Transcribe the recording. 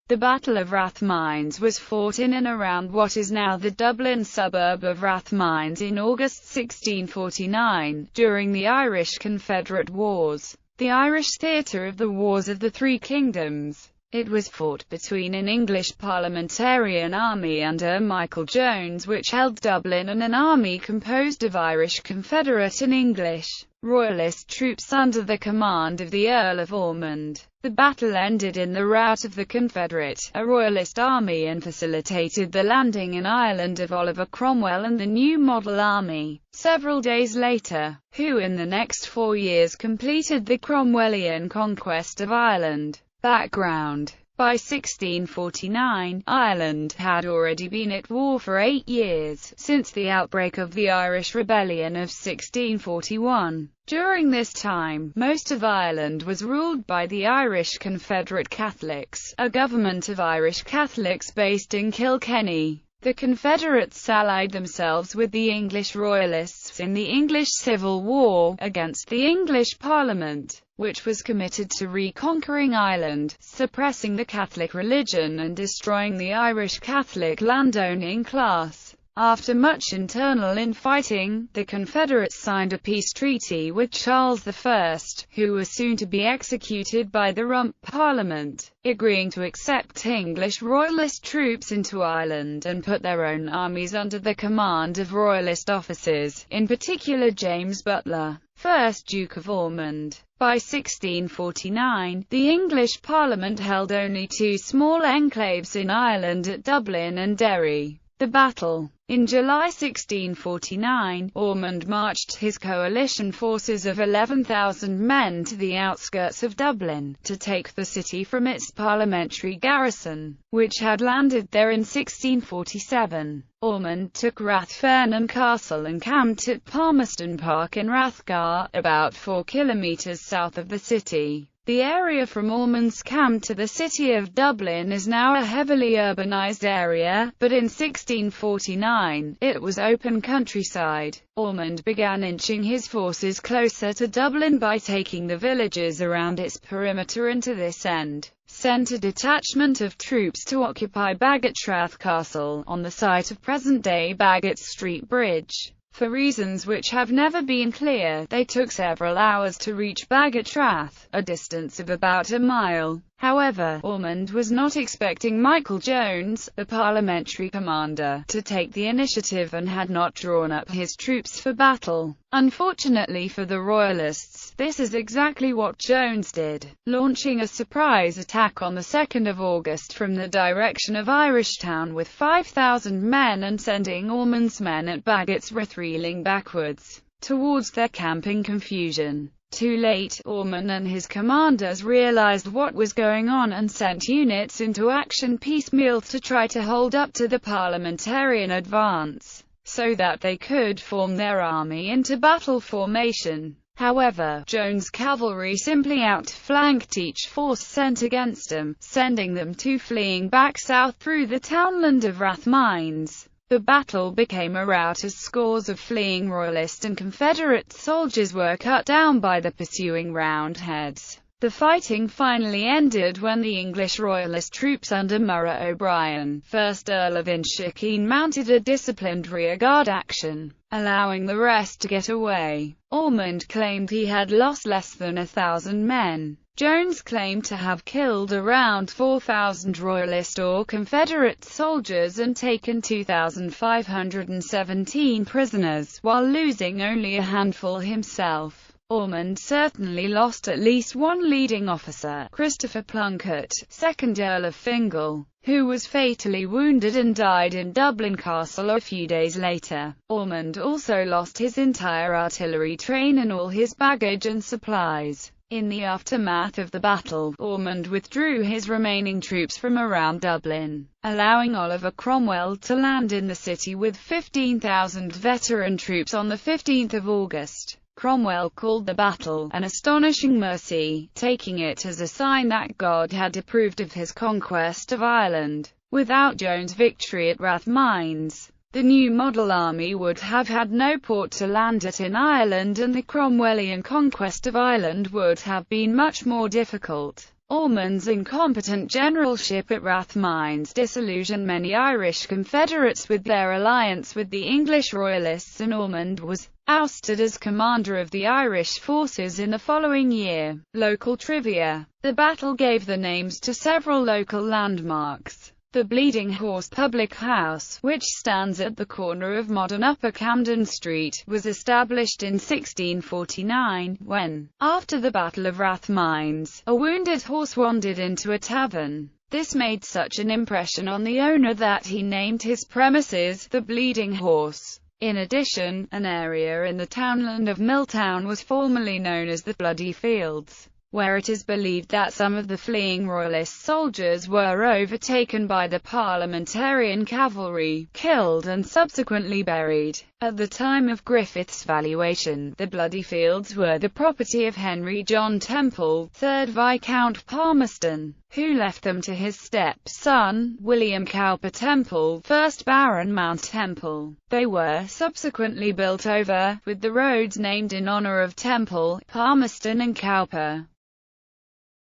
The Battle of Rathmines was fought in and around what is now the Dublin suburb of Rathmines in August 1649, during the Irish Confederate Wars, the Irish theatre of the Wars of the Three Kingdoms. It was fought between an English parliamentarian army under Michael Jones which held Dublin and an army composed of Irish Confederate and English Royalist troops under the command of the Earl of Ormond. The battle ended in the rout of the Confederate, a Royalist army, and facilitated the landing in Ireland of Oliver Cromwell and the new model army, several days later, who in the next 4 years completed the Cromwellian conquest of Ireland. Background: by 1649, Ireland had already been at war for 8 years, since the outbreak of the Irish Rebellion of 1641. During this time, most of Ireland was ruled by the Irish Confederate Catholics, a government of Irish Catholics based in Kilkenny. The Confederates allied themselves with the English Royalists in the English Civil War, against the English Parliament, which was committed to reconquering Ireland, suppressing the Catholic religion and destroying the Irish Catholic landowning class. After much internal infighting, the Confederates signed a peace treaty with Charles I, who was soon to be executed by the Rump Parliament, agreeing to accept English Royalist troops into Ireland and put their own armies under the command of Royalist officers, in particular James Butler, 1st Duke of Ormond. By 1649, the English Parliament held only 2 small enclaves in Ireland at Dublin and Derry. The battle. In July 1649, Ormond marched his coalition forces of 11,000 men to the outskirts of Dublin, to take the city from its parliamentary garrison, which had landed there in 1647. Ormond took Rathfarnham Castle and camped at Palmerston Park in Rathgar, about 4 kilometres south of the city. The area from Ormond's camp to the city of Dublin is now a heavily urbanized area, but in 1649, it was open countryside. Ormond began inching his forces closer to Dublin by taking the villages around its perimeter, and to this end, sent a detachment of troops to occupy Baggatrath Castle, on the site of present-day Baggot Street Bridge. For reasons which have never been clear, they took several hours to reach Baggatrath, a distance of about a mile. However, Ormond was not expecting Michael Jones, the parliamentary commander, to take the initiative and had not drawn up his troops for battle. Unfortunately for the Royalists, this is exactly what Jones did, launching a surprise attack on the 2nd of August from the direction of Irishtown with 5,000 men and sending Ormond's men at Baggotsrath reeling backwards towards their camp in confusion. Too late, Ormond and his commanders realized what was going on and sent units into action piecemeal to try to hold up to the parliamentarian advance, so that they could form their army into battle formation. However, Jones' cavalry simply outflanked each force sent against them, sending them fleeing back south through the townland of Rathmines. The battle became a rout as scores of fleeing Royalist and Confederate soldiers were cut down by the pursuing Roundheads. The fighting finally ended when the English Royalist troops under Murrogh O'Brien, 1st Earl of Inchiquin, mounted a disciplined rearguard action, allowing the rest to get away. Ormond claimed he had lost less than 1,000 men. Jones claimed to have killed around 4,000 Royalist or Confederate soldiers and taken 2,517 prisoners, while losing only a handful himself. Ormond certainly lost at least one leading officer, Christopher Plunkett, 2nd Earl of Fingal, who was fatally wounded and died in Dublin Castle a few days later. Ormond also lost his entire artillery train and all his baggage and supplies. In the aftermath of the battle, Ormond withdrew his remaining troops from around Dublin, allowing Oliver Cromwell to land in the city with 15,000 veteran troops on the 15th of August. Cromwell called the battle an astonishing mercy, taking it as a sign that God had approved of his conquest of Ireland. Without Jones' victory at Rathmines, the new model army would have had no port to land at in Ireland, and the Cromwellian conquest of Ireland would have been much more difficult. Ormond's incompetent generalship at Rathmines disillusioned many Irish Confederates with their alliance with the English Royalists, and Ormond was ousted as commander of the Irish forces in the following year. Local trivia. The battle gave the names to several local landmarks. The Bleeding Horse Public House, which stands at the corner of modern Upper Camden Street, was established in 1649, when, after the Battle of Rathmines, a wounded horse wandered into a tavern. This made such an impression on the owner that he named his premises the Bleeding Horse. In addition, an area in the townland of Milltown was formerly known as the Bloody Fields, where it is believed that some of the fleeing Royalist soldiers were overtaken by the Parliamentarian cavalry, killed and subsequently buried. At the time of Griffith's valuation, the Bloody Fields were the property of Henry John Temple, 3rd Viscount Palmerston, who left them to his stepson, William Cowper Temple, 1st Baron Mount Temple. They were subsequently built over, with the roads named in honour of Temple, Palmerston and Cowper.